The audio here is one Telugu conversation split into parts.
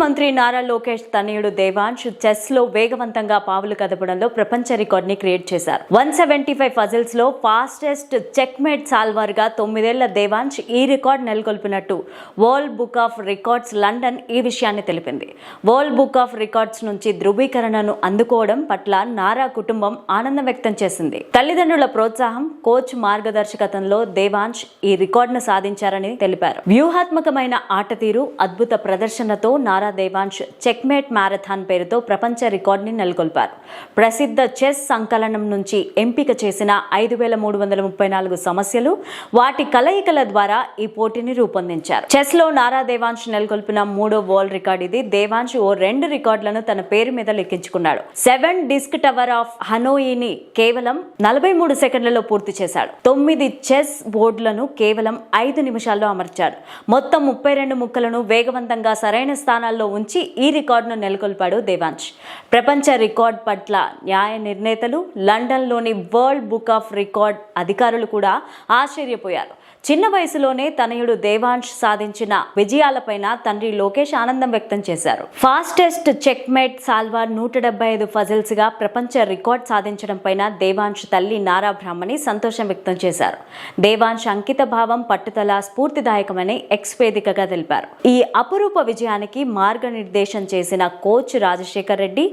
మంత్రి నారా లోకేష్ తనయుడు దేవాంశ్ చెస్ లో వేగవంతంగా పావులు కదపడంలో ప్రపంచ రికార్డ్ ని క్రియేట్ చేశారు. 175 పజిల్స్ లో ఫాస్టెస్ట్ చెక్ మేట్ సాల్వర్ గా 9 ఏళ్ల దేవాంశ్ ఈ రికార్డ్ నెలకొల్పినట్టు world book of records London ఈ విషయాన్ని తెలిపింది. వరల్డ్ బుక్ ఆఫ్ రికార్డ్స్ నుంచి ధృవీకరణను అందుకోవడం పట్ల నారా కుటుంబం ఆనందం వ్యక్తం చేసింది. తల్లిదండ్రుల ప్రోత్సాహం, కోచ్ మార్గదర్శకత్వంలో దేవాంశ్ ఈ రికార్డును సాధించారని తెలిపారు. వ్యూహాత్మకమైన ఆట తీరు, అద్భుత ప్రదర్శనతో నారా దేవాంశ్ చెక్మేట్ మ్యారథాన్ పేరుతో ప్రపంచ రికార్డుని నెలకొల్పారు. ప్రసిద్ధ చెస్ సంకలనం నుంచి ఎంపిక చేసిన 5334 సమస్యలు, వాటి కలయికల ద్వారా ఈ పోటీని రూపొందించారు. చెస్ లో నారా దేవాంశ్ నెలకొల్పిన 3వ వరల్డ్ రికార్డు ఇది. దేవాంశ్ ఓ 2 రికార్డులను తన పేరు మీద లెక్కించుకున్నాడు. 7 డిస్క్ టవర్ ఆఫ్ హనోయిని కేవలం 43 సెకండ్లలో పూర్తి చేశాడు. 9 చెస్ బోర్డులను కేవలం 5 నిమిషాల్లో అమర్చాడు. మొత్తం 32 ముక్కలను వేగవంతంగా సరైన స్థానాల్లో ఉంచి ఈ రికార్డును నెలకొల్పాడు దేవాంశ్. ప్రపంచ రికార్డ్ పట్ల న్యాయ నిర్ణేతలు, లండన్లోని వరల్డ్ బుక్ ఆఫ్ రికార్డ్ అధికారులు కూడా ఆశ్చర్యపోయారు. చిన్న వయసులోనే తనయుడు దేవాంశ్ సాధించిన విజయాలపైన తండ్రి లోకేష్ ఆనందం వ్యక్తం చేశారు. Fastest checkmate solver 175 puzzles గా ప్రపంచ రికార్డ్ సాధించడం పైన దేవాంశ్ తల్లి నారా బ్రాహ్మణి సంతోషం వ్యక్తం చేశారు. దేవాంశ్ అంకిత భావం, పట్టుదల స్ఫూర్తిదాయకమని ఎక్స్ వేదికగా తెలిపారు. ఈ అపురూప విజయానికి మార్గనిర్దేశం చేసిన కోచ్ రాజశేఖర్ రెడ్డి,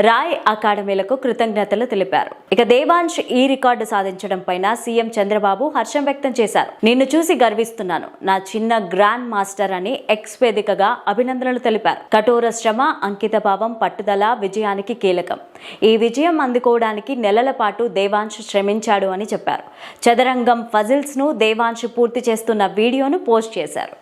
రాయ్ అకాడమీలకు కృతజ్ఞతలు తెలిపారు. ఇక దేవాంశ్ ఈ రికార్డు సాధించడం పైన సీఎం చంద్రబాబు హర్షం వ్యక్తం చేశారు. నిన్ను చూసి గర్విస్తున్నాను, నా చిన్న గ్రాండ్ మాస్టర్ అని ఎక్స్ వేదికగా అభినందనలు తెలిపారు. కఠోర శ్రమ, అంకిత భావం, పట్టుదల విజయానికి కీలకం. ఈ విజయం అందుకోవడానికి నెలల పాటు దేవాంశ్ శ్రమించాడు అని చెప్పారు. చదరంగం పజిల్స్ ను దేవాంశ్ పూర్తి చేస్తున్న వీడియోను పోస్ట్ చేశారు.